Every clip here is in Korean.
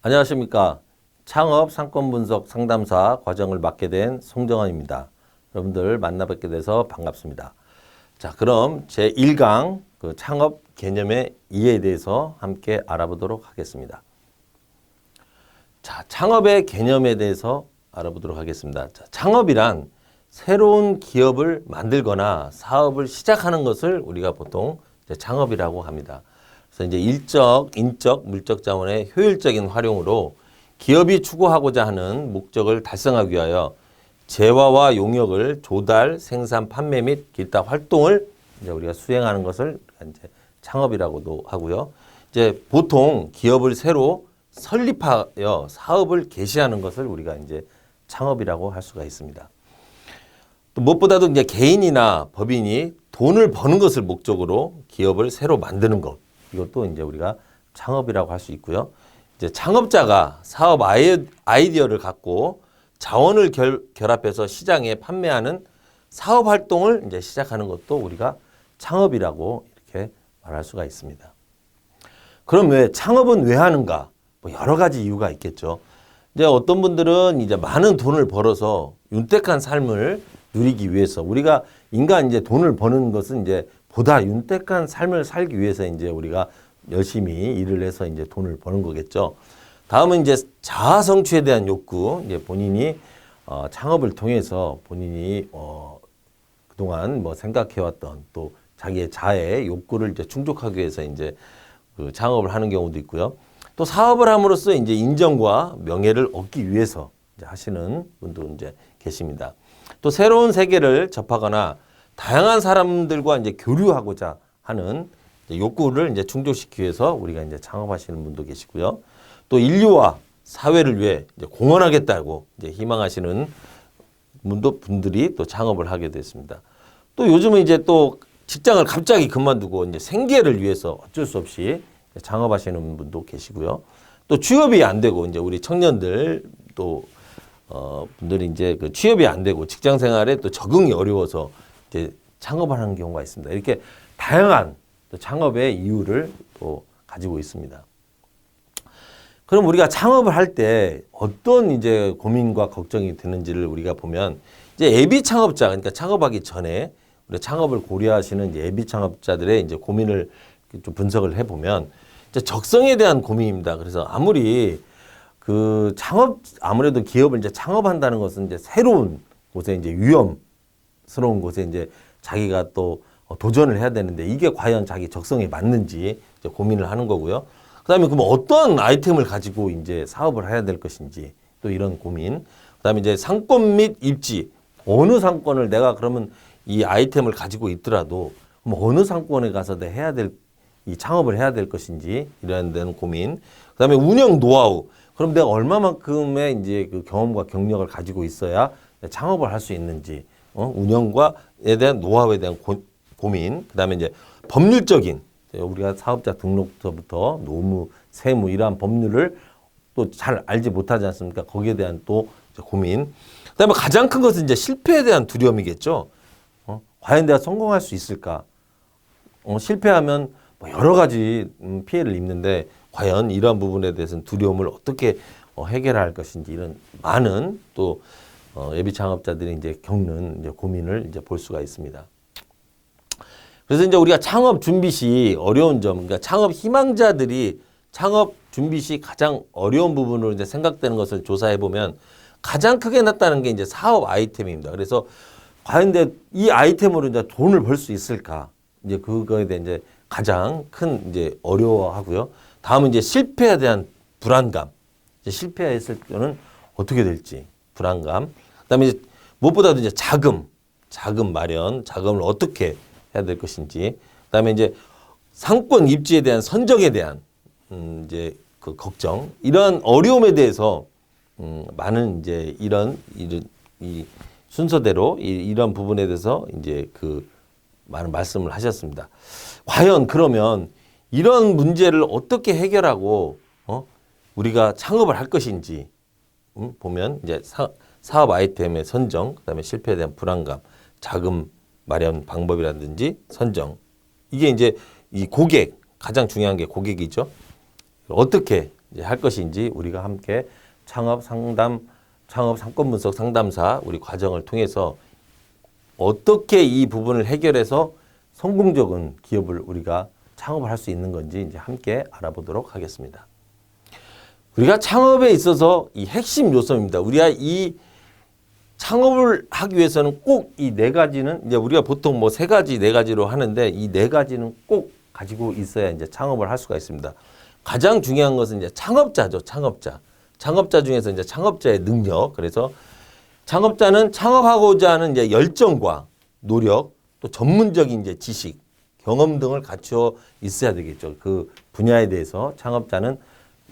안녕하십니까. 창업 상권 분석 상담사 과정을 맡게 된 송정환입니다. 여러분들 만나 뵙게 돼서 반갑습니다. 자, 그럼 제1강 창업 개념의 이해에 대해서 함께 알아보도록 하겠습니다. 자, 창업의 개념에 대해서 알아보도록 하겠습니다. 자, 창업이란 새로운 기업을 만들거나 사업을 시작하는 것을 우리가 보통 창업이라고 합니다. 그래서 이제 일적, 인적, 물적 자원의 효율적인 활용으로 기업이 추구하고자 하는 목적을 달성하기 위하여 재화와 용역을 조달, 생산, 판매 및 기타 활동을 이제 우리가 수행하는 것을 이제 창업이라고도 하고요. 이제 보통 기업을 새로 설립하여 사업을 개시하는 것을 우리가 이제 창업이라고 할 수가 있습니다. 또 무엇보다도 이제 개인이나 법인이 돈을 버는 것을 목적으로 기업을 새로 만드는 것. 이것도 이제 우리가 창업이라고 할 수 있고요. 이제 창업자가 사업 아이디어를 갖고 자원을 결합해서 시장에 판매하는 사업 활동을 이제 시작하는 것도 우리가 창업이라고 이렇게 말할 수가 있습니다. 그럼 왜 창업은 왜 하는가? 뭐 여러 가지 이유가 있겠죠. 이제 어떤 분들은 이제 많은 돈을 벌어서 윤택한 삶을 누리기 위해서 우리가 인간 이제 돈을 버는 것은 이제 보다 윤택한 삶을 살기 위해서 이제 우리가 열심히 일을 해서 이제 돈을 버는 거겠죠. 다음은 이제 자아 성취에 대한 욕구, 이제 본인이 창업을 통해서 본인이 그동안 뭐 생각해왔던 또 자기의 자아의 욕구를 이제 충족하기 위해서 이제 그 창업을 하는 경우도 있고요. 또 사업을 함으로써 이제 인정과 명예를 얻기 위해서 이제 하시는 분도 이제 계십니다. 또 새로운 세계를 접하거나 다양한 사람들과 이제 교류하고자 하는 이제 욕구를 이제 충족시키기 위해서 우리가 이제 창업하시는 분도 계시고요. 또 인류와 사회를 위해 이제 공헌하겠다고 이제 희망하시는 분들이 또 창업을 하게 됐습니다. 또 요즘은 이제 또 직장을 갑자기 그만두고 이제 생계를 위해서 어쩔 수 없이 창업하시는 분도 계시고요. 또 취업이 안 되고 이제 우리 청년들 또 분들이 이제 그 취업이 안 되고 직장 생활에 또 적응이 어려워서 이제 창업을 하는 경우가 있습니다. 이렇게 다양한 또 창업의 이유를 또 가지고 있습니다. 그럼 우리가 창업을 할 때 어떤 이제 고민과 걱정이 드는지를 우리가 보면 이제 예비 창업자, 그러니까 창업하기 전에 우리 창업을 고려하시는 이제 예비 창업자들의 이제 고민을 좀 분석을 해보면 이제 적성에 대한 고민입니다. 그래서 아무리 그 아무래도 기업을 이제 창업한다는 것은 이제 새로운 곳에 이제 위험스러운 곳에 이제 자기가 또 도전을 해야 되는데 이게 과연 자기 적성에 맞는지 이제 고민을 하는 거고요. 그다음에 그럼 어떤 아이템을 가지고 이제 사업을 해야 될 것인지 또 이런 고민. 그다음에 이제 상권 및 입지. 어느 상권을 내가 그러면 이 아이템을 가지고 있더라도 그럼 어느 상권에 가서 내가 해야 될 이 창업을 해야 될 것인지 이런 데는 고민. 그다음에 운영 노하우. 그럼 내가 얼마만큼의 이제 그 경험과 경력을 가지고 있어야 창업을 할 수 있는지, 운영과에 대한 노하우에 대한 고민. 그다음에 이제 법률적인 우리가 사업자 등록서부터 노무, 세무 이러한 법률을 또 잘 알지 못하지 않습니까? 거기에 대한 또 고민. 그다음에 가장 큰 것은 이제 실패에 대한 두려움이겠죠. 과연 내가 성공할 수 있을까? 실패하면 뭐 여러 가지 피해를 입는데 과연 이러한 부분에 대해서는 두려움을 어떻게 해결할 것인지 이런 많은 또 예비 창업자들이 이제 겪는 이제 고민을 이제 볼 수가 있습니다. 그래서 이제 우리가 창업 준비 시 어려운 점, 그러니까 창업 희망자들이 창업 준비 시 가장 어려운 부분으로 이제 생각되는 것을 조사해 보면 가장 크게 나타나는 게 이제 사업 아이템입니다. 그래서 과연 이 아이템으로 이제 돈을 벌 수 있을까? 이제 그거에 대한 이제 가장 큰 이제 어려워하고요. 다음은 이제 실패에 대한 불안감. 이제 실패했을 때는 어떻게 될지 불안감. 그다음에 이제 무엇보다도 이제 자금 마련, 자금을 어떻게 해야 될 것인지. 그다음에 이제 상권 입지에 대한 선정에 대한 이제 그 걱정. 이러한 어려움에 대해서 많은 이제 이 순서대로 이런 부분에 대해서 이제 그 많은 말씀을 하셨습니다. 과연 그러면 이런 문제를 어떻게 해결하고 우리가 창업을 할 것인지 보면 이제 사업 아이템의 선정, 그다음에 실패에 대한 불안감, 자금 마련 방법이라든지 선정. 이게 이제 이 고객, 가장 중요한 게 고객이죠. 어떻게 이제 할 것인지 우리가 함께 창업 상권 분석 상담사 우리 과정을 통해서 어떻게 이 부분을 해결해서 성공적인 기업을 우리가 창업을 할 수 있는 건지 이제 함께 알아보도록 하겠습니다. 우리가 창업에 있어서 이 핵심 요소입니다. 우리가 이 창업을 하기 위해서는 꼭 이 네 가지는 이제 우리가 보통 뭐 세 가지, 네 가지로 하는데 이 네 가지는 꼭 가지고 있어야 이제 창업을 할 수가 있습니다. 가장 중요한 것은 이제 창업자죠. 창업자 중에서 이제 창업자의 능력. 그래서 창업자는 창업하고자 하는 이제 열정과 노력, 또 전문적인 이제 지식, 경험 등을 갖추어 있어야 되겠죠. 그 분야에 대해서 창업자는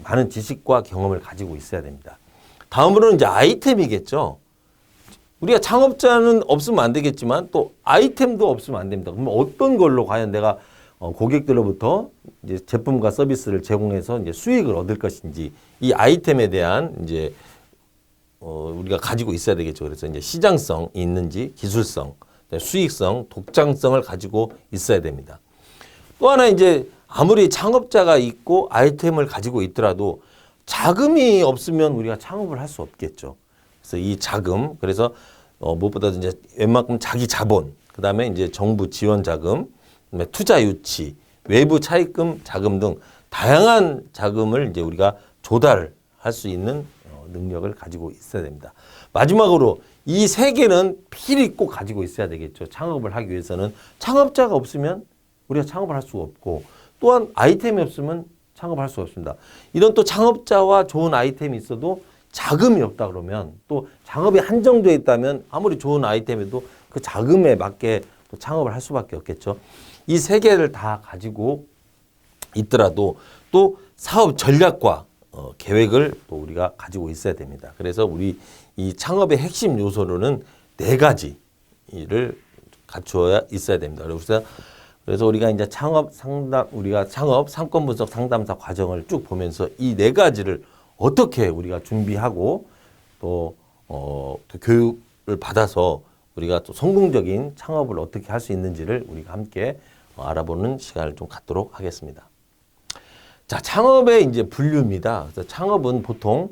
많은 지식과 경험을 가지고 있어야 됩니다. 다음으로는 이제 아이템이겠죠. 우리가 창업자는 없으면 안 되겠지만 또 아이템도 없으면 안 됩니다. 그러면 어떤 걸로 과연 내가 고객들로부터 이제 제품과 서비스를 제공해서 이제 수익을 얻을 것인지 이 아이템에 대한 이제 우리가 가지고 있어야 되겠죠. 그래서 이제 시장성이 있는지 기술성, 수익성, 독창성을 가지고 있어야 됩니다. 또 하나 이제 아무리 창업자가 있고 아이템을 가지고 있더라도 자금이 없으면 우리가 창업을 할 수 없겠죠. 그래서 이 자금, 그래서 무엇보다도 이제 웬만큼 자기 자본, 그 다음에 이제 정부 지원 자금, 그다음에 투자 유치, 외부 차입금 자금 등 다양한 자금을 이제 우리가 조달할 수 있는 능력을 가지고 있어야 됩니다. 마지막으로 이 세 개는 필히 꼭 가지고 있어야 되겠죠. 창업을 하기 위해서는 창업자가 없으면 우리가 창업을 할 수가 없고 또한 아이템이 없으면 창업할 수가 없습니다. 이런 또 창업자와 좋은 아이템이 있어도 자금이 없다 그러면 또 작업이 한정되어 있다면 아무리 좋은 아이템에도 그 자금에 맞게 또 창업을 할 수밖에 없겠죠. 이 세 개를 다 가지고 있더라도 또 사업 전략과 계획을 또 우리가 가지고 있어야 됩니다. 그래서 우리 이 창업의 핵심 요소로는 네 가지를 갖추어야 있어야 됩니다. 그래서 우리가 이제 우리가 창업 상권 분석 상담사 과정을 쭉 보면서 이 네 가지를 어떻게 우리가 준비하고 또 교육을 받아서 우리가 또 성공적인 창업을 어떻게 할 수 있는지를 우리가 함께 알아보는 시간을 좀 갖도록 하겠습니다. 자, 창업의 이제 분류입니다. 그래서 창업은 보통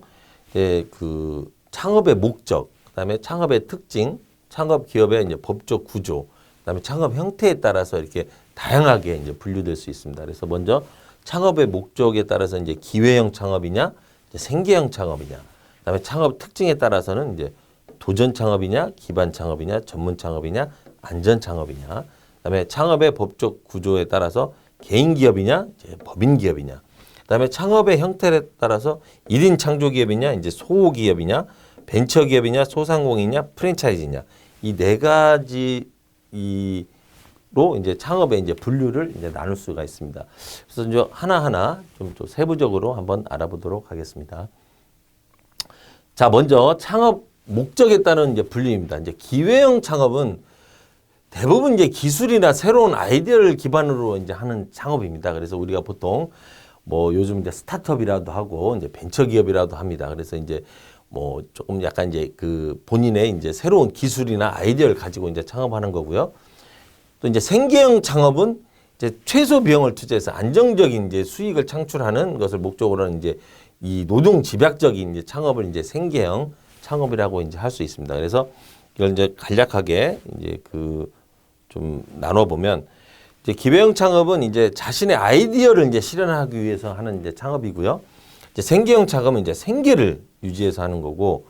그 창업의 목적, 그다음에 창업의 특징, 창업 기업의 이제 법적 구조, 그다음에 창업 형태에 따라서 이렇게 다양하게 이제 분류될 수 있습니다. 그래서 먼저 창업의 목적에 따라서 이제 기회형 창업이냐, 이제 생계형 창업이냐, 그다음에 창업 특징에 따라서는 이제 도전 창업이냐, 기반 창업이냐, 전문 창업이냐, 안전 창업이냐, 그다음에 창업의 법적 구조에 따라서 개인 기업이냐, 이제 법인 기업이냐, 그다음에 창업의 형태에 따라서 1인 창조 기업이냐, 이제 소기업이냐, 벤처 기업이냐, 소상공인이냐, 프랜차이즈냐, 이 네 가지로 이제 창업의 이제 분류를 이제 나눌 수가 있습니다. 그래서 이제 하나하나 좀 세부적으로 한번 알아보도록 하겠습니다. 자, 먼저 창업 목적에 따른 이제 분류입니다. 이제 기회형 창업은 대부분 이제 기술이나 새로운 아이디어를 기반으로 이제 하는 창업입니다. 그래서 우리가 보통 뭐 요즘 이제 스타트업이라도 하고 이제 벤처 기업이라도 합니다. 그래서 이제 뭐 조금 약간 이제 그 본인의 이제 새로운 기술이나 아이디어를 가지고 이제 창업하는 거고요. 또 이제 생계형 창업은 이제 최소 비용을 투자해서 안정적인 이제 수익을 창출하는 것을 목적으로 하는 이제 이 노동 집약적인 이제 창업을 이제 생계형 창업이라고 이제 할 수 있습니다. 그래서 이걸 이제 간략하게 이제 그 좀 나눠보면 이제 기회형 창업은 이제 자신의 아이디어를 이제 실현하기 위해서 하는 이제 창업이고요. 이제 생계형 창업은 이제 생계를 유지해서 하는 거고,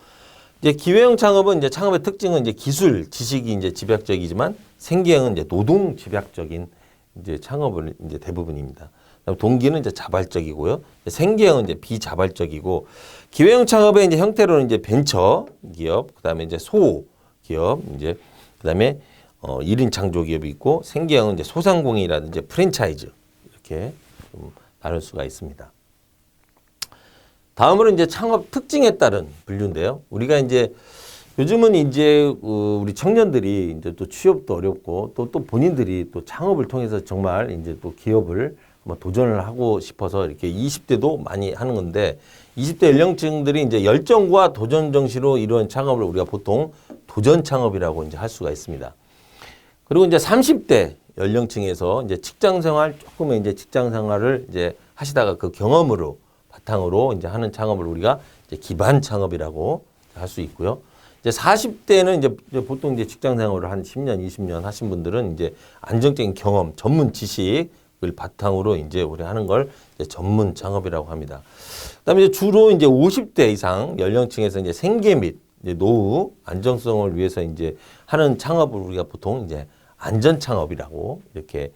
이제 기회형 창업은 이제 창업의 특징은 이제 기술, 지식이 이제 집약적이지만 생계형은 이제 노동 집약적인 이제 창업을 이제 대부분입니다. 동기는 이제 자발적이고요. 생계형은 이제 비자발적이고, 기회형 창업의 이제 형태로는 이제 벤처 기업, 그다음에 이제 소 기업, 이제 그다음에 1인 창조 기업이 있고, 생계형은 이제 소상공인이라든지 프랜차이즈 이렇게 좀 나눌 수가 있습니다. 다음으로 이제 창업 특징에 따른 분류인데요. 우리가 이제 요즘은 이제 우리 청년들이 이제 또 취업도 어렵고 또 본인들이 또 창업을 통해서 정말 이제 또 기업을 한번 도전을 하고 싶어서 이렇게 20대도 많이 하는 건데, 20대 연령층들이 이제 열정과 도전 정신으로 이루어진 창업을 우리가 보통 도전 창업이라고 이제 할 수가 있습니다. 그리고 이제 30대 연령층에서 이제 직장 생활 조금의 이제 직장 생활을 이제 하시다가 그 경험으로 바탕으로 이제 하는 창업을 우리가 이제 기반 창업이라고 할 수 있고요. 이제 40대는 이제 보통 이제 직장 생활을 한 10년, 20년 하신 분들은 이제 안정적인 경험, 전문 지식을 바탕으로 이제 우리 하는 걸 이제 전문 창업이라고 합니다. 그다음에 이제 주로 이제 50대 이상 연령층에서 이제 생계 및 이제 노후 안정성을 위해서 이제 하는 창업을 우리가 보통 이제 안전 창업이라고 이렇게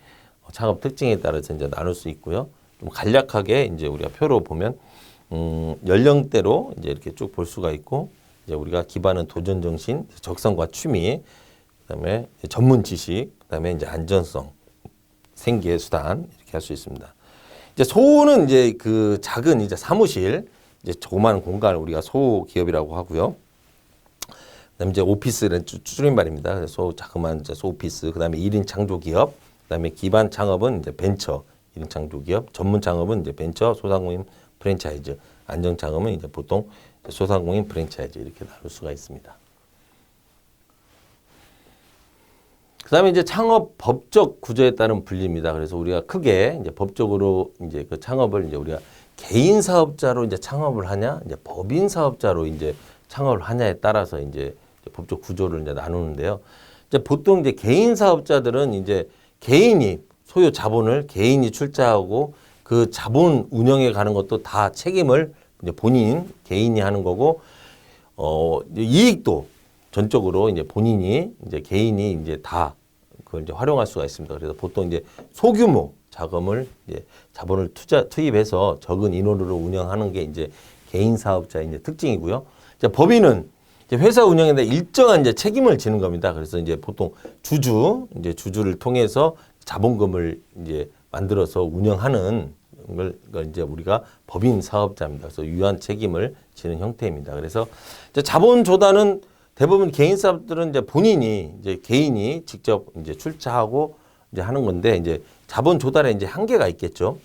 창업 특징에 따라서 이제 나눌 수 있고요. 좀 간략하게 이제 우리가 표로 보면 연령대로 이제 이렇게 쭉 볼 수가 있고, 이제 우리가 기반은 도전 정신, 적성과 취미, 그다음에 전문 지식, 그다음에 이제 안전성, 생계 수단 이렇게 할 수 있습니다. 이제 소는 이제 그 작은 이제 사무실, 이제 조그마한 공간을 우리가 소기업이라고 하고요. 그다음에 이제 오피스는 줄임말입니다. 그래서 자그마한 이제 소오피스, 그다음에 1인 창조기업, 그다음에 기반 창업은 이제 벤처 1인 창조기업, 전문 창업은 이제 벤처, 소상공인 프랜차이즈, 안정 창업은 이제 보통 소상공인 프랜차이즈 이렇게 나눌 수가 있습니다. 그다음에 이제 창업 법적 구조에 따른 분리입니다. 그래서 우리가 크게 이제 법적으로 이제 그 창업을 이제 우리가 개인 사업자로 이제 창업을 하냐, 이제 법인 사업자로 이제 창업을 하냐에 따라서 이제 법적 구조를 이제 나누는데요. 이제 보통 이제 개인 사업자들은 이제 개인이 소유 자본을 개인이 출자하고 그 자본 운영에 가는 것도 다 책임을 이제 본인 개인이 하는 거고, 이익도 전적으로 이제 본인이 이제 개인이 이제 다 그걸 이제 활용할 수가 있습니다. 그래서 보통 이제 소규모 자금을 이제 자본을 투입해서 적은 인원으로 운영하는 게 이제 개인 사업자의 이제 특징이고요. 이제 법인은 이제 회사 운영에 대해 일정한 이제 책임을 지는 겁니다. 그래서 이제 보통 이제 주주를 통해서 자본금을 이제 만들어서 운영하는 걸 이제 우리가 법인 사업자입니다. 그래서 유한 책임을 지는 형태입니다. 그래서 이제 자본 조달은 대부분 개인 사업들은 이제 본인이 이제 개인이 직접 이제 출자하고 이제 하는 건데, 이제 자본 조달에 이제 한계가 있겠죠.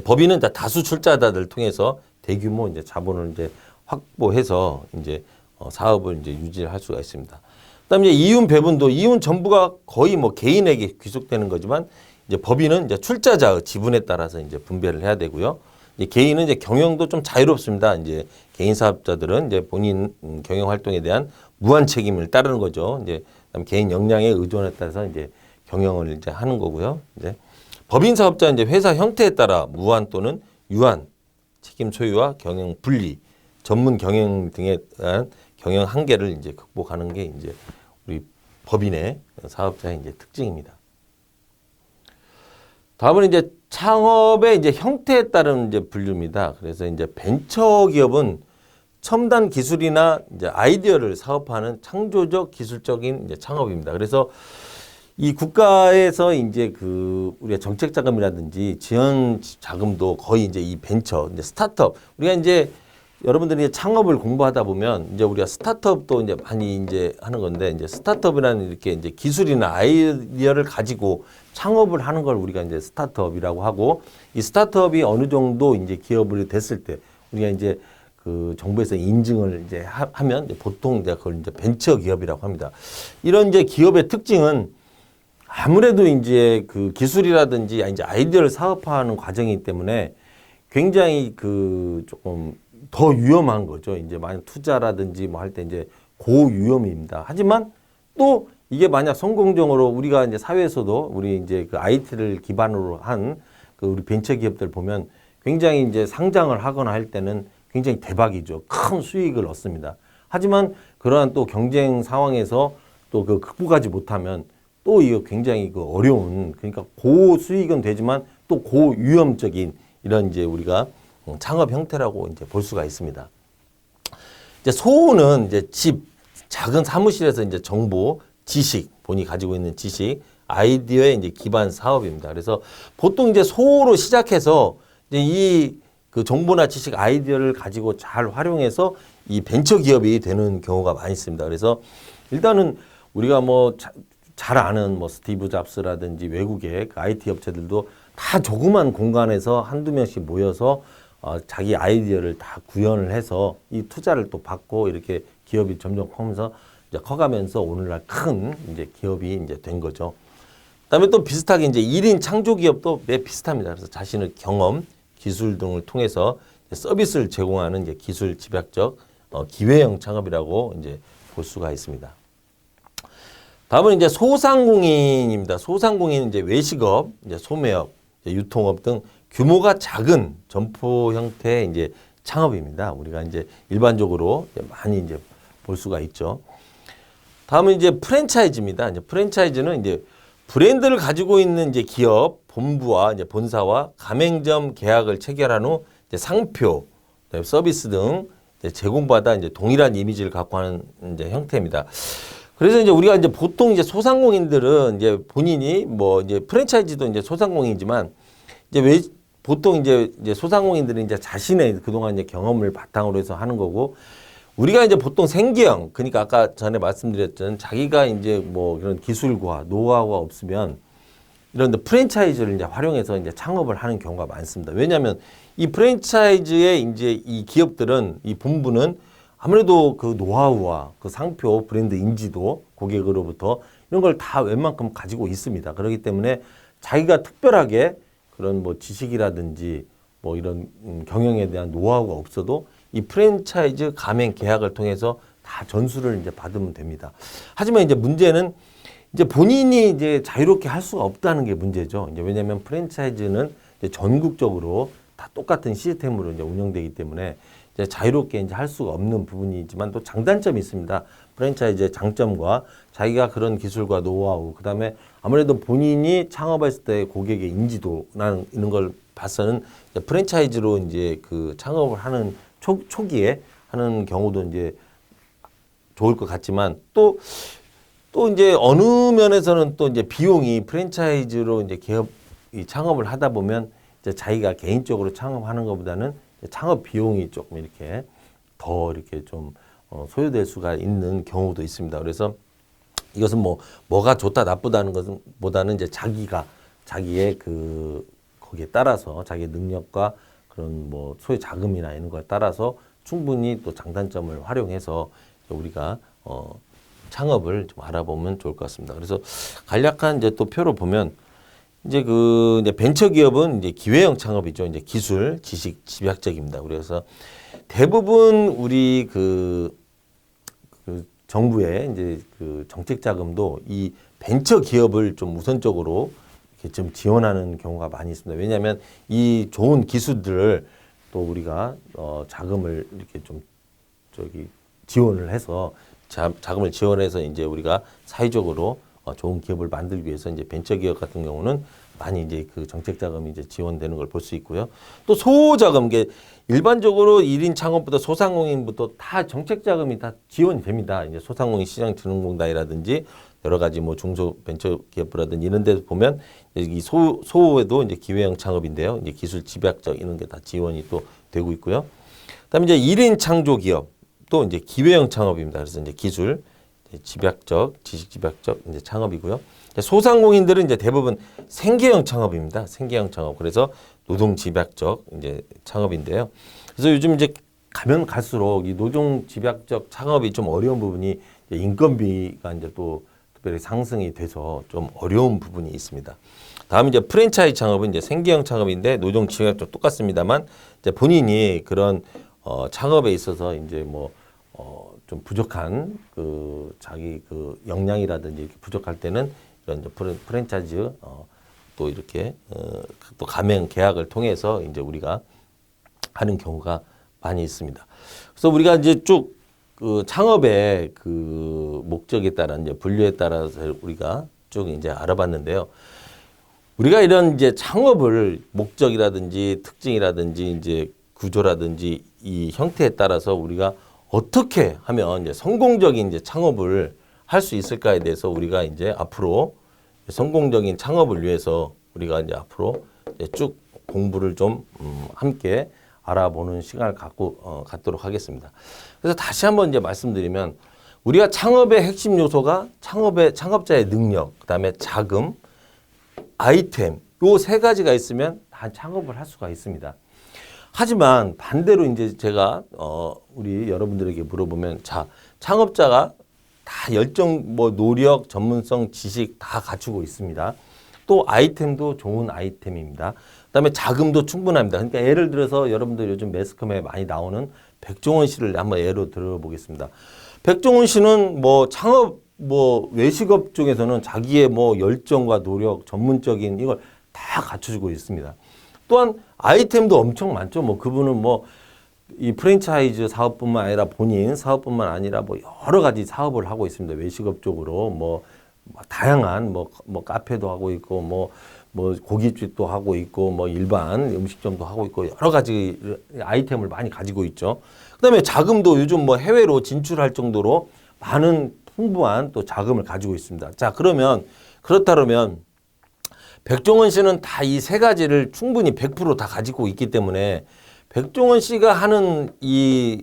법인은 다수 출자자들을 통해서 대규모 이제 자본을 이제 확보해서 이제 사업을 이제 유지할 수가 있습니다. 그다음에 이제 이윤 배분도 이윤 전부가 거의 뭐 개인에게 귀속되는 거지만, 이제 법인은 이제 출자자의 지분에 따라서 이제 분배를 해야 되고요. 이제 개인은 이제 경영도 좀 자유롭습니다. 이제 개인 사업자들은 이제 본인 경영 활동에 대한 무한 책임을 따르는 거죠. 이제 그다음에 개인 역량에 의존에 따라서 이제 경영을 이제 하는 거고요. 이제 법인 사업자는 이제 회사 형태에 따라 무한 또는 유한 책임 소유와 경영 분리, 전문 경영 등에 대한 경영 한계를 이제 극복하는 게 이제 우리 법인의 사업자의 이제 특징입니다. 다음은 이제 창업의 이제 형태에 따른 이제 분류입니다. 그래서 이제 벤처 기업은 첨단 기술이나 이제 아이디어를 사업하는 창조적 기술적인 이제 창업입니다. 그래서 이 국가에서 이제 그 우리가 정책 자금이라든지 지원 자금도 거의 이제 이 벤처, 이제 스타트업, 우리가 이제 여러분들이 창업을 공부하다 보면 이제 우리가 스타트업도 이제 많이 이제 하는 건데, 이제 스타트업이라는 이렇게 이제 기술이나 아이디어를 가지고 창업을 하는 걸 우리가 이제 스타트업이라고 하고, 이 스타트업이 어느 정도 이제 기업이 됐을 때 우리가 이제 그 정부에서 인증을 이제 하면 이제 보통 이제 그걸 이제 벤처 기업이라고 합니다. 이런 이제 기업의 특징은 아무래도 이제 그 기술이라든지 이제 아이디어를 사업화하는 과정이기 때문에 굉장히 그 조금 더 위험한 거죠. 이제 만약 투자라든지 뭐 할 때 이제 고위험입니다. 하지만 또 이게 만약 성공적으로 우리가 이제 사회에서도 우리 이제 그 IT를 기반으로 한 그 우리 벤처 기업들 보면 굉장히 이제 상장을 하거나 할 때는 굉장히 대박이죠. 큰 수익을 얻습니다. 하지만 그러한 또 경쟁 상황에서 또 그 극복하지 못하면 또 이거 굉장히 그 어려운, 그러니까 고수익은 되지만 또 고위험적인 이런 이제 우리가 창업 형태라고 이제 볼 수가 있습니다. 이제 소는 이제 집, 작은 사무실에서 이제 정보, 지식, 본인이 가지고 있는 지식, 아이디어의 이제 기반 사업입니다. 그래서 보통 이제 소로 시작해서 이제 이 그 정보나 지식, 아이디어를 가지고 잘 활용해서 이 벤처 기업이 되는 경우가 많이 있습니다. 그래서 일단은 우리가 뭐 잘 아는 뭐 스티브 잡스라든지 외국의 그 IT 업체들도 다 조그만 공간에서 한두 명씩 모여서 자기 아이디어를 다 구현을 해서 이 투자를 또 받고 이렇게 기업이 점점 커면서 이제 커가면서 오늘날 큰 이제 기업이 이제 된 거죠. 그다음에 또 비슷하게 이제 1인 창조 기업도 매 비슷합니다. 그래서 자신의 경험, 기술 등을 통해서 서비스를 제공하는 이제 기술 집약적 기회형 창업이라고 이제 볼 수가 있습니다. 다음은 이제 소상공인입니다. 소상공인은 이제 외식업, 이제 소매업, 이제 유통업 등 규모가 작은 점포 형태의 이제 창업입니다. 우리가 이제 일반적으로 많이 이제 볼 수가 있죠. 다음은 이제 프랜차이즈입니다. 이제 프랜차이즈는 이제 브랜드를 가지고 있는 이제 기업 본부와 이제 본사와 가맹점 계약을 체결한 후 이제 상표, 서비스 등 이제 제공받아 이제 동일한 이미지를 갖고 하는 이제 형태입니다. 그래서 이제 우리가 이제 보통 이제 소상공인들은 이제 본인이 뭐 이제 프랜차이즈도 이제 소상공인이지만 이제 왜 보통 이제 소상공인들은 이제 자신의 그동안 이제 경험을 바탕으로 해서 하는 거고, 우리가 이제 보통 생계형, 그러니까 아까 전에 말씀드렸던 자기가 이제 뭐 이런 기술과 노하우가 없으면 이런 프랜차이즈를 이제 활용해서 이제 창업을 하는 경우가 많습니다. 왜냐하면 이 프랜차이즈의 이제 이 기업들은 이 본부는 아무래도 그 노하우와 그 상표, 브랜드 인지도, 고객으로부터 이런 걸 다 웬만큼 가지고 있습니다. 그렇기 때문에 자기가 특별하게 그런 뭐 지식이라든지 뭐 이런 경영에 대한 노하우가 없어도 이 프랜차이즈 가맹 계약을 통해서 다 전수를 이제 받으면 됩니다. 하지만 이제 문제는 이제 본인이 이제 자유롭게 할 수가 없다는 게 문제죠. 이제 왜냐하면 프랜차이즈는 이제 전국적으로 다 똑같은 시스템으로 이제 운영되기 때문에 이제 자유롭게 이제 할 수가 없는 부분이지만 또 장단점이 있습니다. 프랜차이즈의 장점과 자기가 그런 기술과 노하우, 그다음에 아무래도 본인이 창업했을 때 고객의 인지도라는 이런 걸 봐서는 프랜차이즈로 이제 그 창업을 하는 초기에 하는 경우도 이제 좋을 것 같지만 또 이제 어느 면에서는 또 이제 비용이 프랜차이즈로 이제 기업이 창업을 하다 보면 이제 자기가 개인적으로 창업하는 것보다는 창업 비용이 조금 이렇게 더 이렇게 좀 소요될 수가 있는 경우도 있습니다. 그래서 이것은 뭐가 좋다 나쁘다는 것은 보다는 이제 자기의 그 거기에 따라서 자기의 능력과 그런 뭐 소유 자금이나 이런 거에 따라서 충분히 또 장단점을 활용해서 우리가 창업을 좀 알아보면 좋을 것 같습니다. 그래서 간략한 이제 또 표로 보면 이제 이제 벤처 기업은 이제 기회형 창업이죠. 이제 기술, 지식, 집약적입니다. 그래서 대부분 우리 그 정부의 이제 그 정책 자금도 이 벤처 기업을 좀 우선적으로 이렇게 좀 지원하는 경우가 많이 있습니다. 왜냐하면 이 좋은 기술들을 또 우리가 자금을 이렇게 좀 지원을 해서 자금을 지원해서 이제 우리가 사회적으로 좋은 기업을 만들기 위해서 이제 벤처 기업 같은 경우는 많이 이제 그 정책 자금이 이제 지원되는 걸 볼 수 있고요. 또 소자금, 게 일반적으로 1인 창업부터 소상공인부터 다 정책 자금이 다 지원이 됩니다. 이제 소상공인 시장진흥공단이라든지 여러 가지 뭐 중소벤처기업부라든지 이런 데서 보면 이 소에도 이제 기회형 창업인데요. 이제 기술 집약적 이런 게 다 지원이 또 되고 있고요. 그다음에 이제 1인 창조기업 또 이제 기회형 창업입니다. 그래서 이제 기술 집약적, 지식 집약적 이제 창업이고요. 소상공인들은 이제 대부분 생계형 창업입니다. 생계형 창업. 그래서 노동 집약적 이제 창업인데요. 그래서 요즘 이제 가면 갈수록 이 노동 집약적 창업이 좀 어려운 부분이 인건비가 이제 또 특별히 상승이 돼서 좀 어려운 부분이 있습니다. 다음 이제 프랜차이즈 창업은 이제 생계형 창업인데 노동 집약적 똑같습니다만 이제 본인이 그런 창업에 있어서 이제 좀 부족한 자기 역량이라든지 이렇게 부족할 때는 이런 프랜차이즈 또 이렇게 또 가맹 계약을 통해서 이제 우리가 하는 경우가 많이 있습니다. 그래서 우리가 이제 쭉 창업의 목적에 따라 이제 분류에 따라서 우리가 쭉 이제 알아봤는데요. 우리가 이런 이제 창업을 목적이라든지 특징이라든지 이제 구조라든지 이 형태에 따라서 우리가 어떻게 하면 이제 성공적인 이제 창업을 할 수 있을까에 대해서 우리가 이제 앞으로 성공적인 창업을 위해서 우리가 이제 앞으로 이제 쭉 공부를 좀 함께 알아보는 시간을 갖도록 하겠습니다. 그래서 다시 한번 이제 말씀드리면 우리가 창업의 핵심 요소가 창업자의 능력, 그다음에 자금, 아이템 요 세 가지가 있으면 다 창업을 할 수가 있습니다. 하지만 반대로 이제 제가 우리 여러분들에게 물어보면 창업자가 다 열정, 노력, 전문성, 지식 다 갖추고 있습니다. 또 아이템도 좋은 아이템입니다. 그다음에 자금도 충분합니다. 그러니까 예를 들어서 여러분들 요즘 매스컴에 많이 나오는 백종원 씨를 한번 예로 들어보겠습니다. 백종원 씨는 뭐 창업 뭐 외식업 쪽에서는 자기의 뭐 열정과 노력, 전문적인 이걸 다 갖춰주고 있습니다. 또한 아이템도 엄청 많죠. 뭐 그분은 뭐 이 프랜차이즈 사업뿐만 아니라 본인 사업뿐만 아니라 뭐 여러 가지 사업을 하고 있습니다. 외식업 쪽으로 뭐 다양한 뭐 카페도 하고 있고 뭐 고깃집도 하고 있고 뭐 일반 음식점도 하고 있고 여러 가지 아이템을 많이 가지고 있죠. 그다음에 자금도 요즘 뭐 해외로 진출할 정도로 많은 풍부한 또 자금을 가지고 있습니다. 자, 그렇다면 백종원 씨는 다 이 세 가지를 충분히 100% 다 가지고 있기 때문에 백종원 씨가 하는 이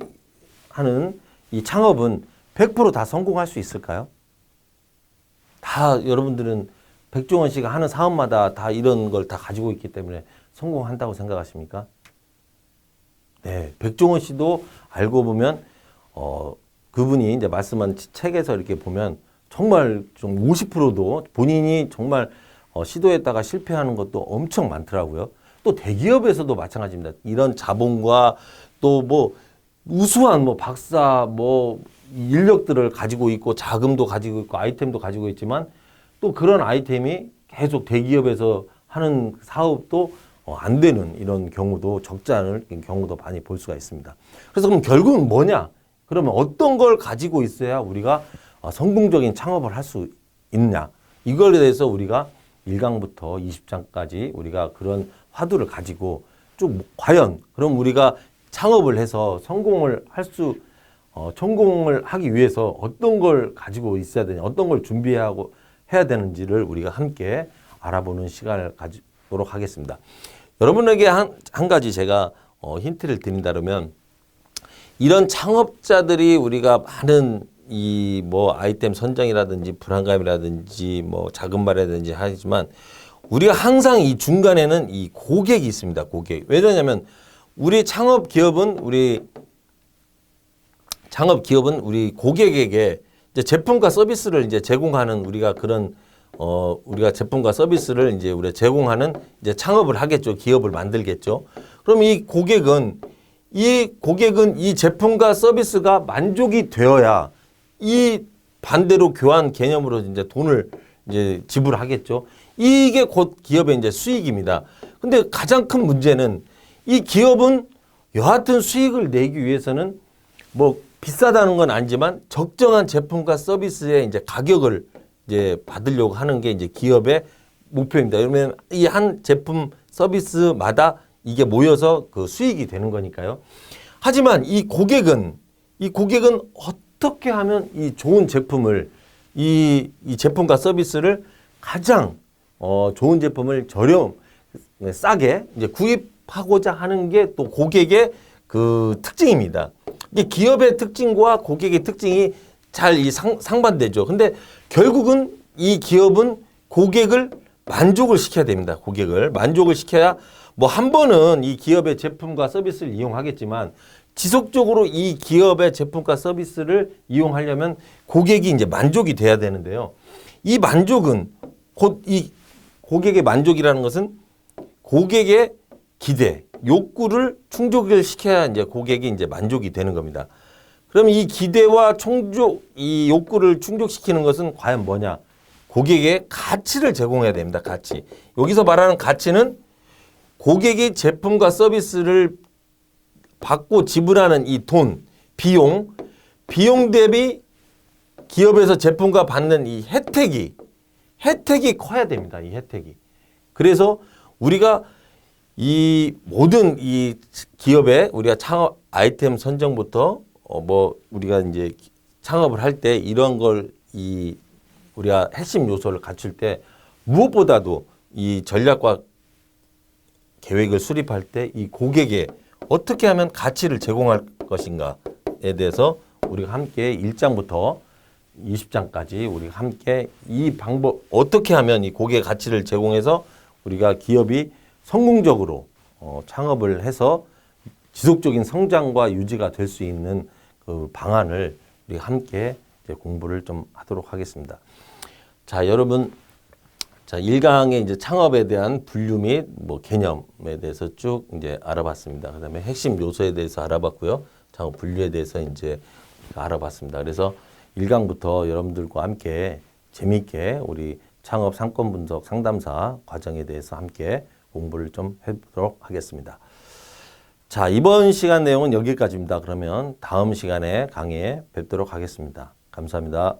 창업은 100% 다 성공할 수 있을까요? 다 여러분들은 백종원 씨가 하는 사업마다 다 이런 걸 다 가지고 있기 때문에 성공한다고 생각하십니까? 네, 백종원 씨도 알고 보면 그분이 이제 말씀한 책에서 이렇게 보면 정말 좀 50%도 본인이 정말 시도했다가 실패하는 것도 엄청 많더라고요. 또 대기업에서도 마찬가지입니다. 이런 자본과 또 뭐 우수한 뭐 박사 뭐 인력들을 가지고 있고 자금도 가지고 있고 아이템도 가지고 있지만 또 그런 아이템이 계속 대기업에서 하는 사업도 안 되는 이런 경우도 적지 않은 경우도 많이 볼 수가 있습니다. 그래서 그럼 결국은 뭐냐? 그러면 어떤 걸 가지고 있어야 우리가 성공적인 창업을 할 수 있냐? 이걸 대해서 우리가 1강부터 20장까지 우리가 그런 화두를 가지고 쭉 과연 그럼 우리가 창업을 해서 성공을 하기 위해서 어떤 걸 가지고 있어야 되냐, 어떤 걸 준비하고 해야 되는지를 우리가 함께 알아보는 시간을 가지도록 하겠습니다. 여러분에게 한 가지 제가 힌트를 드린다면 이런 창업자들이 우리가 많은 이 뭐 아이템 선정이라든지 불안감이라든지 뭐 자금 마련이라든지 하지만 우리가 항상 이 중간에는 이 고객이 있습니다. 고객. 왜냐하면 우리 창업 기업은 우리 고객에게 이제 제품과 서비스를 이제 제공하는 우리가 그런 우리가 제품과 서비스를 이제 우리가 제공하는 이제 창업을 하겠죠. 기업을 만들겠죠. 그럼 이 고객은 이 제품과 서비스가 만족이 되어야 이 반대로 교환 개념으로 이제 돈을 이제 지불하겠죠. 이게 곧 기업의 이제 수익입니다. 근데 가장 큰 문제는 이 기업은 여하튼 수익을 내기 위해서는 뭐 비싸다는 건 아니지만 적정한 제품과 서비스의 이제 가격을 이제 받으려고 하는 게 이제 기업의 목표입니다. 그러면 이 한 제품 서비스마다 이게 모여서 그 수익이 되는 거니까요. 하지만 이 고객은 어떻게 하면 이 좋은 제품을 이 제품과 서비스를 가장 좋은 제품을 싸게 이제 구입하고자 하는 게 또 고객의 그 특징입니다. 이게 기업의 특징과 고객의 특징이 잘 상반되죠. 근데 결국은 이 기업은 고객을 만족을 시켜야 됩니다. 고객을 만족을 시켜야 뭐 한 번은 이 기업의 제품과 서비스를 이용하겠지만 지속적으로 이 기업의 제품과 서비스를 이용하려면 고객이 이제 만족이 돼야 되는데요. 이 만족은 곧 이 고객의 만족이라는 것은 고객의 기대, 욕구를 충족을 시켜야 이제 고객이 이제 만족이 되는 겁니다. 그럼 이 기대와 이 욕구를 충족시키는 것은 과연 뭐냐? 고객의 가치를 제공해야 됩니다. 가치. 여기서 말하는 가치는 고객이 제품과 서비스를 받고 지불하는 이 돈, 비용 대비 기업에서 제품과 받는 이 혜택이 커야 됩니다. 이 혜택이. 그래서 우리가 이 모든 이 기업에 우리가 창업 아이템 선정부터 뭐 우리가 이제 창업을 할 때 이런 걸 우리가 핵심 요소를 갖출 때 무엇보다도 이 전략과 계획을 수립할 때 이 고객에 어떻게 하면 가치를 제공할 것인가에 대해서 우리가 함께 1장부터 20장까지 우리가 함께 이 방법 어떻게 하면 이 고객 가치를 제공해서 우리가 기업이 성공적으로 창업을 해서 지속적인 성장과 유지가 될 수 있는 그 방안을 우리가 함께 이제 공부를 좀 하도록 하겠습니다. 자, 여러분, 자, 1강에 이제 창업에 대한 분류 및 뭐 개념에 대해서 쭉 이제 알아봤습니다. 그다음에 핵심 요소에 대해서 알아봤고요. 창업 분류에 대해서 이제 알아봤습니다. 그래서 1강부터 여러분들과 함께 재미있게 우리 창업 상권 분석 상담사 과정에 대해서 함께 공부를 좀 해보도록 하겠습니다. 자, 이번 시간 내용은 여기까지입니다. 그러면 다음 시간에 강의에 뵙도록 하겠습니다. 감사합니다.